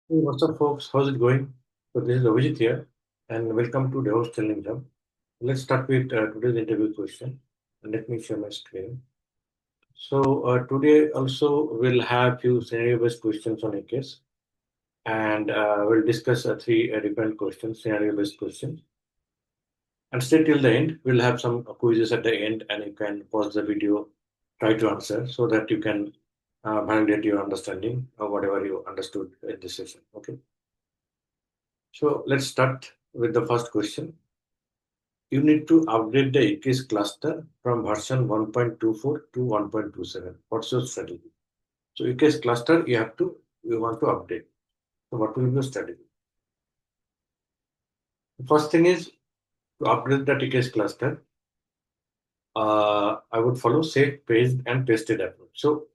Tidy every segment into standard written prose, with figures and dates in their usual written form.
Hey, what's up, folks? How's it going? So this is Abhijit here, and welcome to Devops Challenge Hub. Let's start with today's interview question. And let me share my screen. So today also we'll have few scenario-based questions on EKS, and we'll discuss three different questions, scenario-based questions. And stay till the end. We'll have some quizzes at the end, and you can pause the video, try to answer, so that you can validate your understanding of whatever you understood in this session. Okay. So let's start with the first question. You need to upgrade the EKS cluster from version 1.24 to 1.27. What's your strategy? So EKS cluster you want to update. So what will be your strategy? The first thing is to upgrade the EKS cluster. I would follow save, paged, and pasted approach. So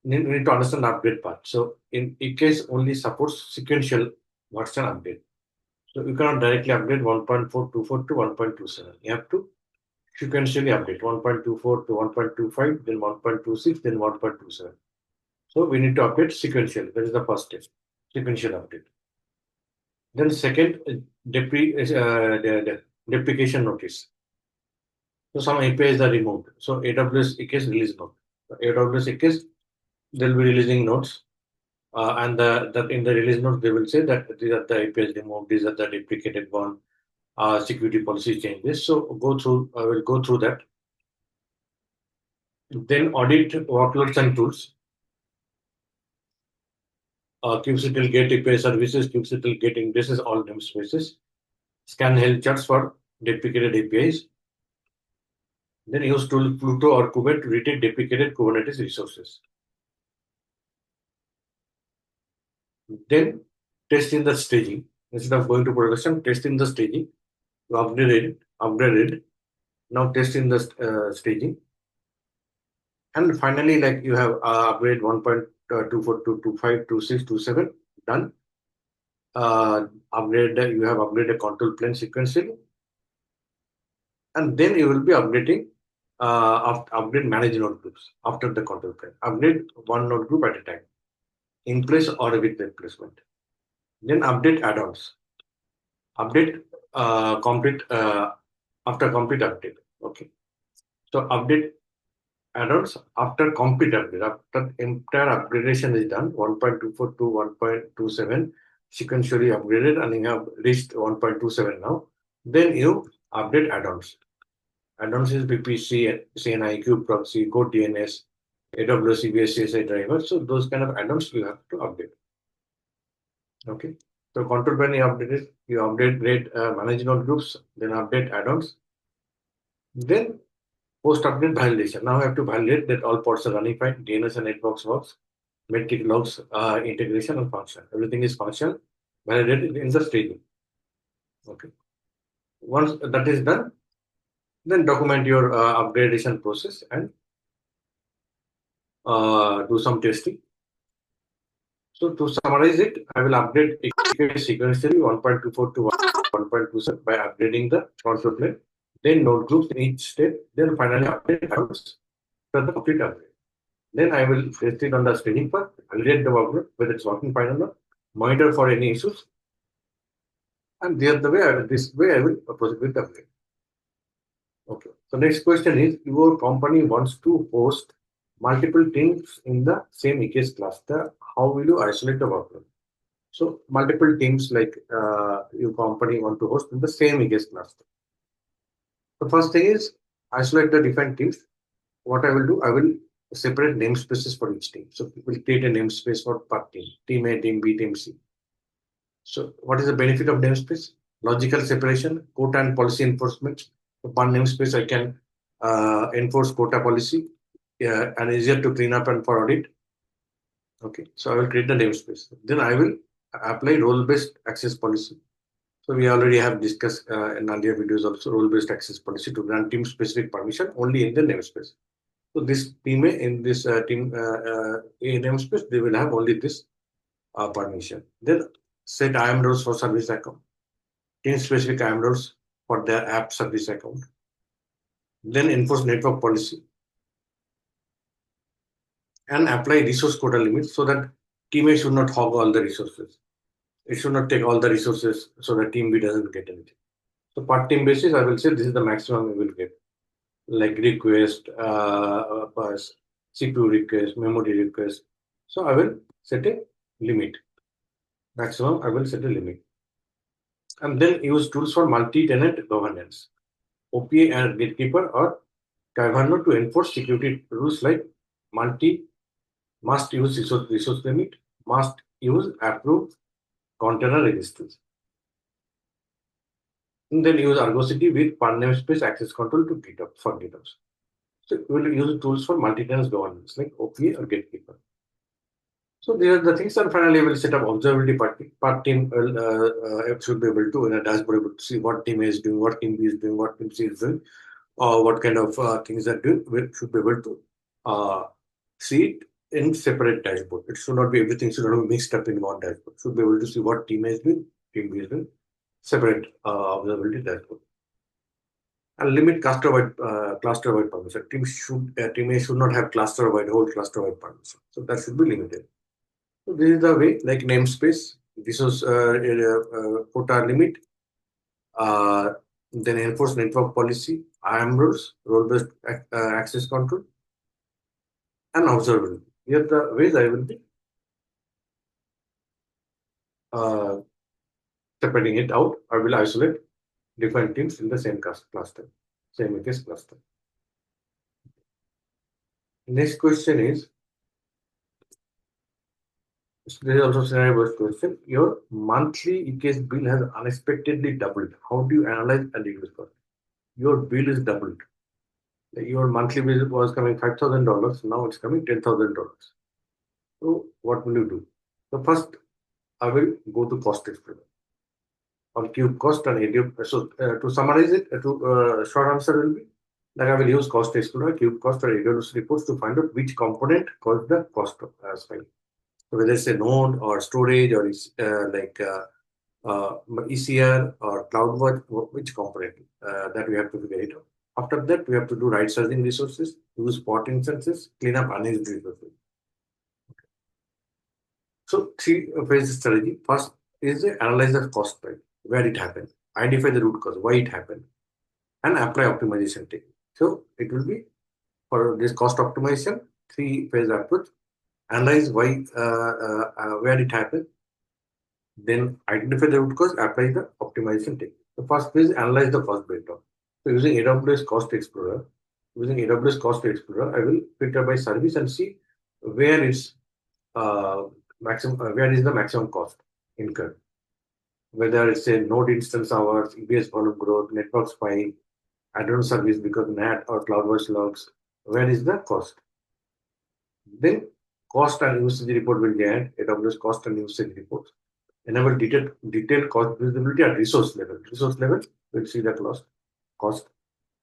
you need to understand the upgrade part. So in EKS only supports sequential version update. So you cannot directly upgrade 1.424 to 1.27. You have to sequentially update 1.24 to 1.25, then 1.26, then 1.27. So we need to update sequentially. That is the first step, sequential update. Then second, deprecation notice. So some APIs are removed. So AWS EKS release note. AWS EKS, they'll be releasing notes. And that in the release notes, they will say that these are the APIs removed, these are the deprecated one, security policy changes. So I will go through that. Then audit workloads and tools. kubectl get API services, kubectl get ingresses, all namespaces. Scan health charts for deprecated APIs. Then use tool Pluto or Kubet to retake deprecated Kubernetes resources. Then test in the staging. Instead of going to production, test in the staging. You upgrade it. Now test in the staging. And finally, like you have upgrade 1.24 to 25, 26, 27 done. You have upgraded control plane sequentially, and then you will be upgrading upgrade manage node groups after the control plane. Upgrade one node group at a time, in place or with replacement. Then update add-ons. Update complete after complete update. Okay. So update add-ons after complete update. After entire upgradation is done, 1.24 to 1.27 sequentially upgraded, and you have reached 1.27 now. Then you update add-ons. Add-ons is VPC, CNI, Cube Proxy, Code DNS, AWS CVS CSI driver. So those kind of add-ons you have to update. Okay. So control plane you update manage node groups, then update add-ons. Then post-update validation. Now I have to validate that all pods are running fine, DNS and networks works, metric logs, integration and function. Everything is functional, validated in the staging. Okay. Once that is done, then document your upgradation process and do some testing. So to summarize it, I will upgrade EKS sequentially 1.24 to 1.27 by upgrading the control plane, then node groups in each step, then finally update add-ons for the complete upgrade. Then I will test it on the staging part, validate the workload, whether it's working fine or not, monitor for any issues, and this way I will proceed with the upgrade. Okay. So next question is, your company wants to host multiple teams in the same EKS cluster. How will you isolate the workload? So multiple teams like your company want to host in the same EKS cluster. The first thing is isolate the different teams. What I will do, I will separate namespaces for each team. So we'll create a namespace for per team, team A, team B, team C. So what is the benefit of namespace? Logical separation, quota and policy enforcement. So one namespace I can enforce quota policy and easier to clean up and for audit. Okay, so I will create the namespace. Then I will apply role-based access policy. So we already have discussed in earlier videos also role-based access policy to grant team-specific permission only in the namespace. So this team A in this team A namespace, they will have only this permission. Then set IAM roles for service account, team-specific IAM roles for their app service account. Then enforce network policy and apply resource quota limits so that Teammate should not hog all the resources. It should not take all the resources so that team B doesn't get anything. So part team basis, I will say this is the maximum we will get. Like request, CPU request, memory request. So I will set a limit. Maximum, I will set a limit. And then use tools for multi-tenant governance. OPA and gatekeeper or Kavano to enforce security rules like multi must use resource limit, must use approved container registers. And then use Argosity with per namespace access control to GitHub for GitHub. So we will use tools for multi-tenant governance like OPA or gatekeeper. So these are the things, and finally we'll set up observability part team should be able to in a dashboard able to see what team A is doing, what team B is doing, what team C is doing, or what kind of things they're doing. We should be able to see it in separate dashboard. It should not be everything should not be mixed up in one dashboard. Should be able to see what team A is doing, team B is doing, separate observability dashboard. And limit cluster-wide permission. Team A should not have whole cluster-wide permission. So that should be limited. So this is the way, like namespace. This was quota limit. Then enforce network policy, IAM rules, role-based access control, and observability. Here the ways I will be separating it out. I will isolate different teams in the same cluster, same EKS cluster. Next question is, there is also scenario-based question. Your monthly EKS bill has unexpectedly doubled. How do you analyze and reduce cost? Your bill is doubled. Your monthly bill was coming $5,000. Now it's coming $10,000. So what will you do? So first, I will go to cost explorer or cube cost and AWS. So to summarize it, short answer will be like I will use cost explorer, cube cost, or AWS reports to find out which component caused the cost spike. So whether it's a node or storage or ECR or CloudWatch, which component that we have to figure it out. After that, we have to do right sizing resources, use spot instances, clean up unused resources. So three-phase strategy. First is analyze the cost spike, where it happened, identify the root cause, why it happened, and apply optimization technique. So it will be for this cost optimization, three-phase approach. Analyze why, where it happened, then identify the root cause, apply the optimization technique. The first phase, analyze the cost breakdown. So using AWS Cost Explorer, I will filter by service and see where is where is the maximum cost incurred. Whether it's a node instance hours, EBS volume growth, network spike, add-on service because NAT or CloudWatch logs, where is the cost? Then cost and usage report will get AWS cost and usage reports. Enable detailed cost visibility at resource level. Resource level, we'll see that cost.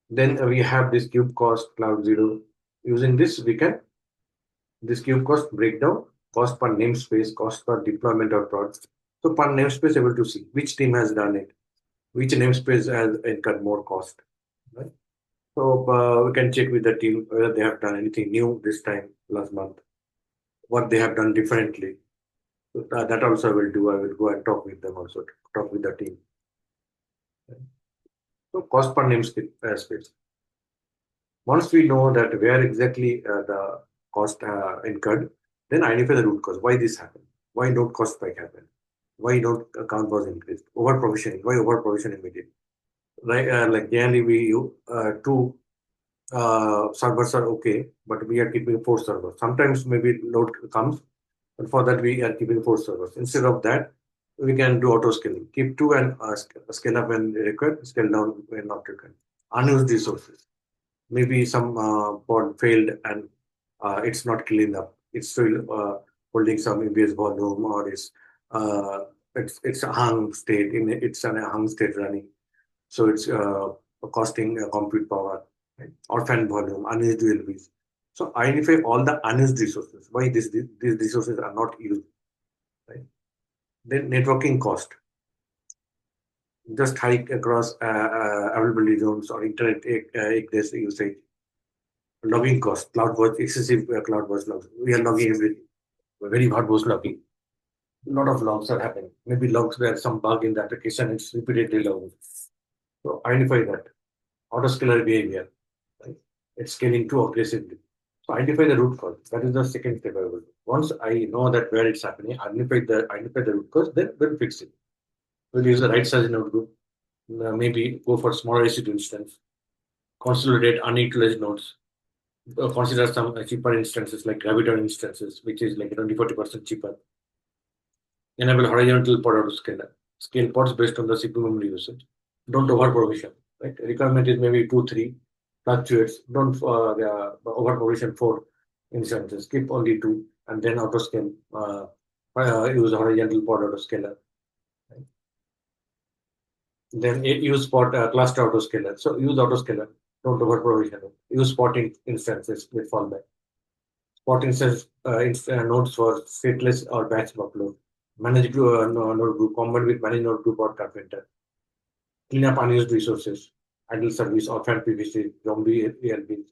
Then we have this cube cost, Cloud Zero. Using this, we can this cube cost breakdown, cost per namespace, cost per deployment or product. So per namespace, able to see which team has done it, which namespace has incurred more cost. Right? So we can check with the team whether they have done anything new this time, last month, what they have done differently. So that also I will do. I will go and talk with them also, talk with the team. So cost per namespace. Once we know that where exactly the cost incurred, then identify the root cause. Why this happened? Why node cost spike happened? Why node count was increased? Over provisioning. Why over provisioning we did? Right? Like generally we use two servers are okay, but we are keeping 4 servers. Sometimes maybe node comes, and for that we are keeping 4 servers. Instead of that, we can do auto scaling. Keep 2 and scale up when required, scale down when not required. Unused resources. Maybe some pod failed and it's not cleaned up. It's still holding some EBS volume or it's a hung state. It's a hung state running, so it's costing compute power, right? Orphan volume, unused ULBs. So identify all the unused resources. Why these resources are not used, right? Then networking cost. Just hike across availability zones or internet egress usage. Logging cost, CloudWatch, excessive CloudWatch logs. We are logging everything. very verbose logging. A lot of logs are happening. Maybe logs where some bug in the application is repeatedly logging. So identify that. Autoscaler behavior. Right? It's scaling too aggressively. So identify the root cause. That is the second step I will do. Once I know that where it's happening, identify the root cause, then we'll fix it. We'll use the right size notebook. Maybe go for smaller EC2 instance. Consolidate unutilized nodes. Consider some cheaper instances like Graviton instances, which is like 20-40% cheaper. Enable horizontal pod autoscaler. Scale pods based on the CPU memory usage. Don't over provision. Right? Requirement is maybe 2, 3 fluctuates. Don't over provision 4 instances. Keep only 2 and then autoscale. Use horizontal pod autoscaler. Right? Then use spot cluster autoscaler. So use autoscaler. Don't over provision. Use spotting instances with fallback. Spot instance nodes for stateless or batch workload. Manage node group combined with manage node group or carpenter. Clean up unused resources, idle service, orphan PVC, zombie ELB,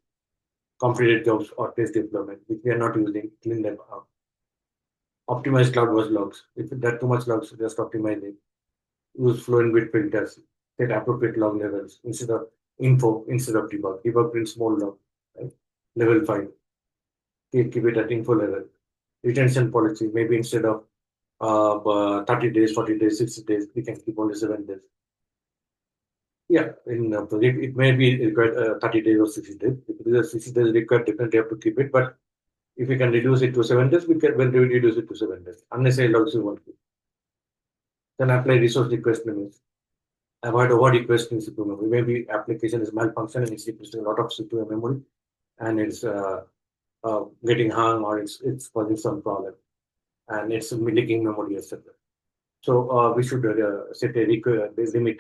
completed jobs or test deployment, which we are not using, clean them up. Optimize CloudWatch logs. If there are too much logs, just optimize it. Use flow and bit filters. Set appropriate log levels instead of info, instead of debug. Debug print small log, right? Level 5. Keep it at info level. Retention policy, maybe instead of 30 days, 40 days, 60 days, we can keep only 7 days. Yeah, in project, it may be required 30 days or 60 days. If it is 60 days required, definitely have to keep it. But if we can reduce it to 7 days, we can reduce it to 7 days. Unnecessary logs you won't keep. Then apply resource request limits. Avoid over requesting CPU memory. Maybe application is malfunctioning, it's requesting a lot of CPU memory, and it's getting hung or it's causing some problem, and it's leaking memory, etc. So we should set a limit.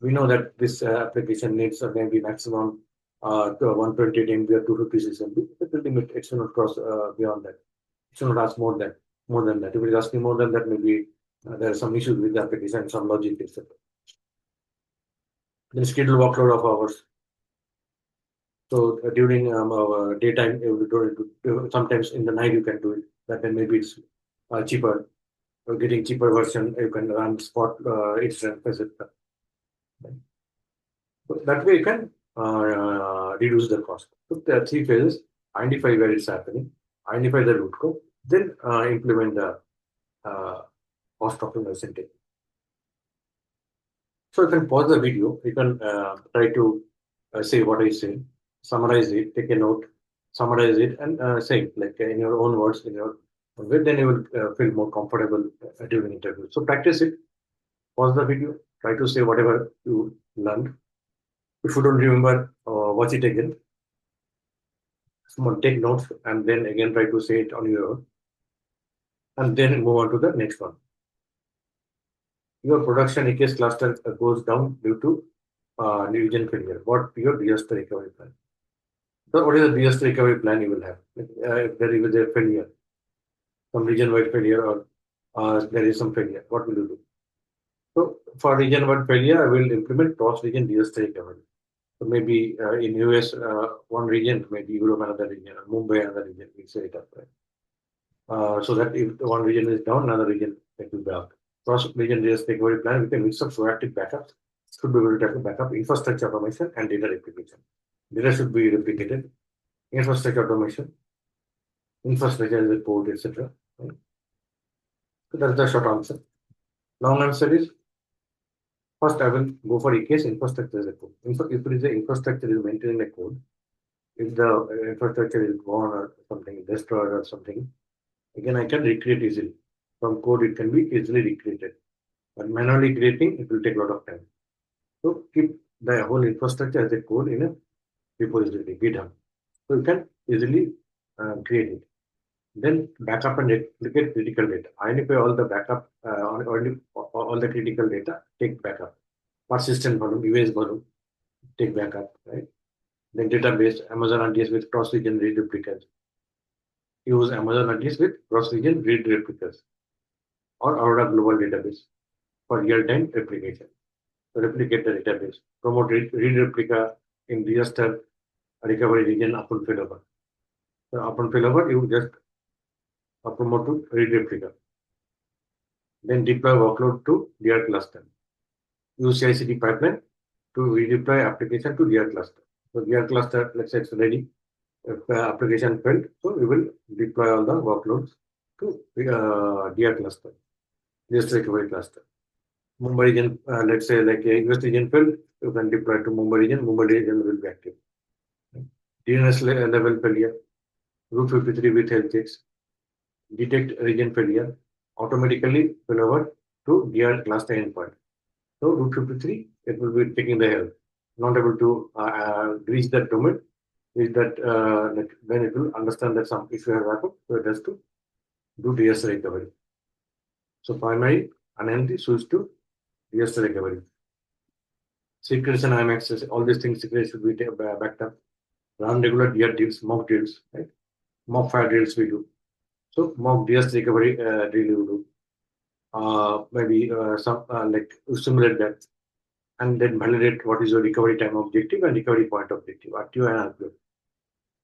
We know that this application needs maybe maximum 128 MB or 256 MB. But the limit, it should not cross beyond that. It should not ask more than that. If it is asking more than that, maybe there are some issues with the application, some logic, etc. Then schedule workload of hours. So during daytime, sometimes in the night you can do it. But then maybe it's cheaper. Getting cheaper version, you can run spot instance, etc. So that way you can reduce the cost. So there are 3 phases: identify where it's happening, identify the root cause, then implement the cost optimization technique. So you can pause the video, you can try to say what I say, summarize it, take a note, summarize it, and say it like in your own words, in your way, then you will feel more comfortable during interview. So practice it, pause the video, try to say whatever you learned. If you don't remember, watch it again. Someone take notes and then again try to say it on your own. And then move on to the next one. Your production EKS cluster goes down due to region failure. What your disaster recovery plan? So what is the disaster recovery plan you will have? If there is a failure, some region-wide failure, or there is some failure, what will you do? So for region-wide failure, I will implement cross-region disaster recovery. So maybe in US, one region, maybe Europe another region, Mumbai another region, we set it up, right? So that if one region is down, another region will be up. Cross-region disaster recovery plan with a mix of proactive backups should be able to backup infrastructure automation and data replication. Data should be replicated, infrastructure automation, infrastructure as a code, etc. Right? So that's the short answer. Long answer is, first I will go for EKS infrastructure as a code. If it is the infrastructure is maintaining a code, if the infrastructure is gone or something, destroyed or something, again I can recreate easily. From code it can be easily recreated. But manually creating, it will take a lot of time. So keep the whole infrastructure as a code in a repository, GitHub. So you can easily create it. Then backup and replicate critical data. Identify all the backup, all the critical data, take backup. Persistent volume, US volume, take backup, right? Then database, Amazon RDS with cross-region read replicas. Use Amazon RDS with cross-region read replicas or Aurora Global Database for real-time replication. So replicate the database. Promote read replica in disaster recovery region upon failover. So upon failover, you just promote to read replica. Then deploy workload to DR cluster. Use CI/CD pipeline to redeploy application to DR cluster. So DR cluster, let's say it's ready. If application failed, so we will deploy all the workloads to DR cluster, disaster recovery cluster. Mumbai region, let's say like a US region failed, you can deploy to Mumbai region. Mumbai region will be active. DNS level failure, Route 53 with health checks, detect region failure, automatically fill over to DR cluster endpoint. So Route 53, it will be taking the help, not able to reach that domain, reach that, then it will understand that some issue has happened, so it has to do disaster recovery. So primary unhealthy switch to disaster recovery. Secrets and IMAX, all these things secrets should be backed up. Run regular DR drills, mock drills, right? Mock fire drills we do. So mock disaster recovery drill we do. Maybe some like simulate that and then validate what is your recovery time objective and recovery point objective, RTO and RPO.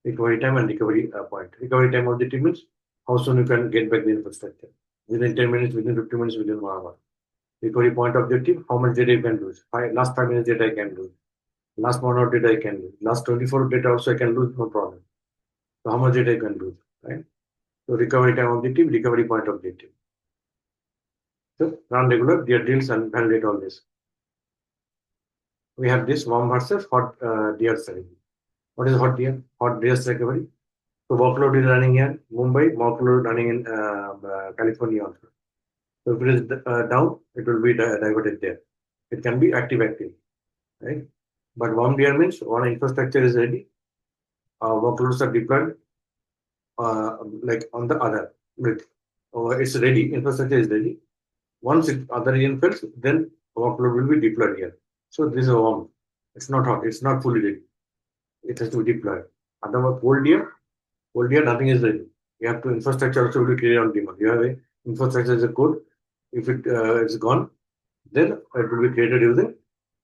Recovery time and recovery point. Recovery time objective means how soon you can get back the infrastructure. Within 10 minutes, within 15 minutes, within 1 hour. Recovery point objective, how much data you can lose. Last 5 minutes data I can lose. Last 1 hour data I can lose. Last 24 data also I can lose, no problem. So how much data I can lose, right? So recovery time objective, recovery point objective. So run regular drills and validate all this. We have this warm versus hot DR strategy. What is hot DR? Hot DR recovery. So workload is running in Mumbai, workload running in California also. So if it is down, it will be diverted there. It can be active, right? But warm DR means one infrastructure is ready, workloads are deployed, like on the other. It's ready, infrastructure is ready. Once other region fails, then workload will be deployed here. So this is warm. It's not hot. It's not fully ready. It has to be deployed. Otherwise, cold DR, nothing is ready. You have to infrastructure also will be created on demand. You have a infrastructure as a code. If it is gone, then it will be created using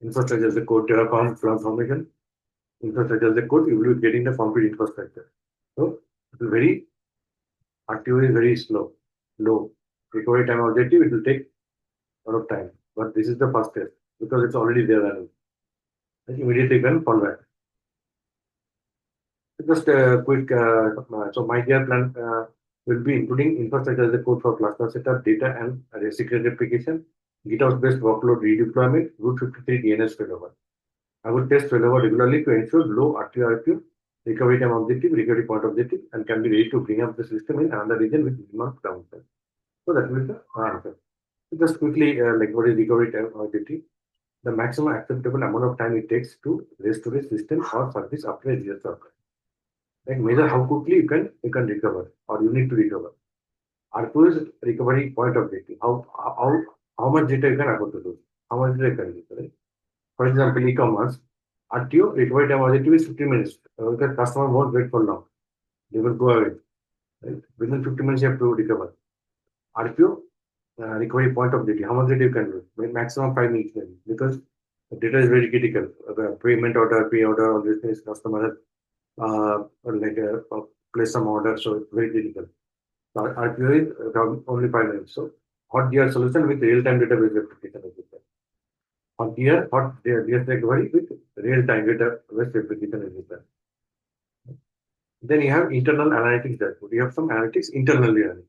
infrastructure as a code, Terraform, formation, infrastructure as a code. You will be getting the complete infrastructure. So it will RTO is very slow, low. Recovery time objective, it will take a lot of time. But this is the first step because it's already there running. Immediately can fall back. Just a quick, so my dear plan will be including infrastructure as a code for cluster setup, data and secret replication, GitHub-based workload redeployment, Route 53 DNS failover. I will test failover regularly to ensure low RTO, recovery time objective, recovery point objective, and can be ready to bring up the system in another region with minimum downtime. So that will be the answer. So just quickly, like what is recovery time objective? The maximum acceptable amount of time it takes to restore a system or service after a disaster. Like measure how quickly you can recover or you need to recover. RPO is recovery point objective. How much data you can afford to do? How much data you can do? Right? For example, e-commerce, RTO recovery time objective is 15 minutes. Because customer won't wait for long. They will go away. Right? Within 15 minutes you have to recover. RPO recovery point objective. How much data you can do? Maximum 5 minutes maybe. Because the data is very critical. Payment order, pay order, all these things customer has place some order, so it's very critical. So RPO is only 5 minutes. So hot DR solution with real-time database replication is there. Hot DR recovery with real-time database replication is there. Then you have internal analytics dashboard. You have some analytics internally running.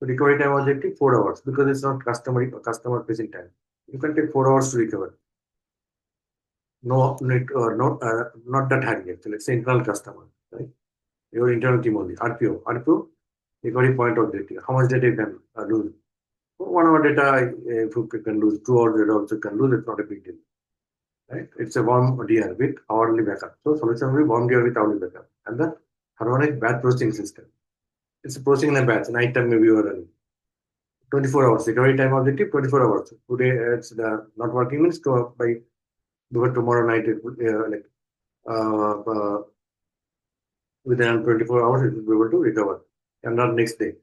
So recovery time objective 4 hours because it's not customer facing time. You can take 4 hours to recover. Not that high actually. It's internal customer, right? Your internal team only. RPO, recovery point objective. How much data you can lose? 1 hour data, if you can lose, 2 hours data also can lose, it's not a big deal. Right? It's a warm DR with hourly backup. So solution will be warm DR with hourly backup. And the harmonic batch processing system. It's a processing in a batch. Night time maybe you are running. 24 hours. Recovery time objective, 24 hours. Today it's not working means by tomorrow night it would within 24 hours it will be able to recover. And not next day.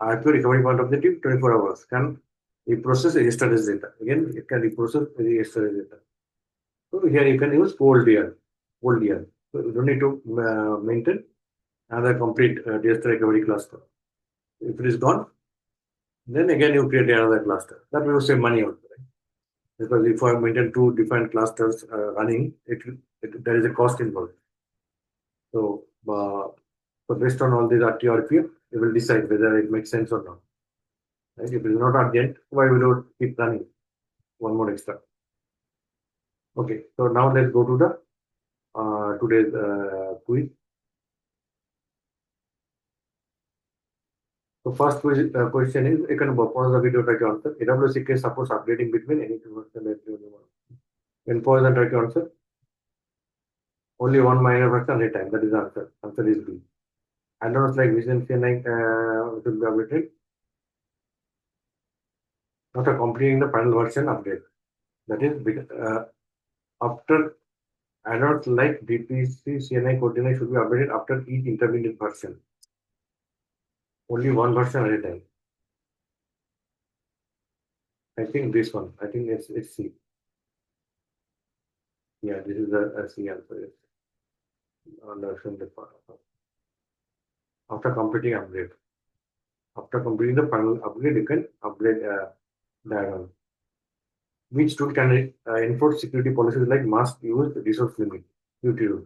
RPO recovery point objective 24 hours can reprocess yesterday's data. Again, it can reprocess yesterday's data. So here you can use old DR. So you don't need to maintain another complete disaster recovery cluster. If it is gone, then again you create another cluster. That will save money also, right? Because if I maintain two different clusters running, there is a cost involved. So, based on all these RTRP, you will decide whether it makes sense or not. Right? If it is not urgent, why we don't keep running one more extra? Okay, so now let's go to the today's quiz. So first question is, you can pause the video, try to answer. AWS EKS supports updating between any two versions. When pause and try to answer. Only one minor version at a time. That is the answer. Answer is B. Add-ons like Vision CNI should be updated after completing the final version update. That is after add-ons like DPC CNI coordinate should be updated after each intermediate version. Only one version at a time. I think this one. I think it's C. Yeah, this is a C answer. Yes. After completing upgrade. After completing the final upgrade, you can upgrade the add-on. Which tool can enforce security policies like must use resource limit, security rule?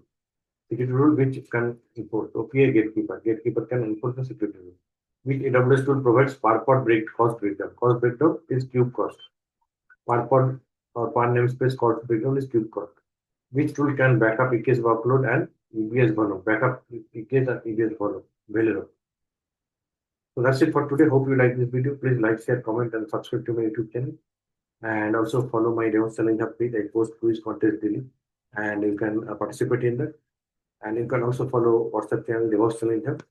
Security rule which can enforce OPA gatekeeper. Gatekeeper can enforce the security rule. Which AWS tool provides per pod cost breakdown? Cost breakdown is cube cost. Per pod or per namespace cost breakdown is cube cost. Which tool can backup EKS workload and EBS volume? Backup EKS and EBS volume. Valero. So that's it for today. Hope you like this video. Please like, share, comment, and subscribe to my YouTube channel. And also follow my DevOps Challenge Hub page. I post quiz contest daily, and you can participate in that. And you can also follow WhatsApp channel DevOps Challenge Hub,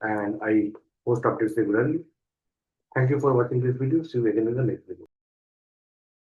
and I post updates regularly. Thank you for watching this video. See you again in the next video.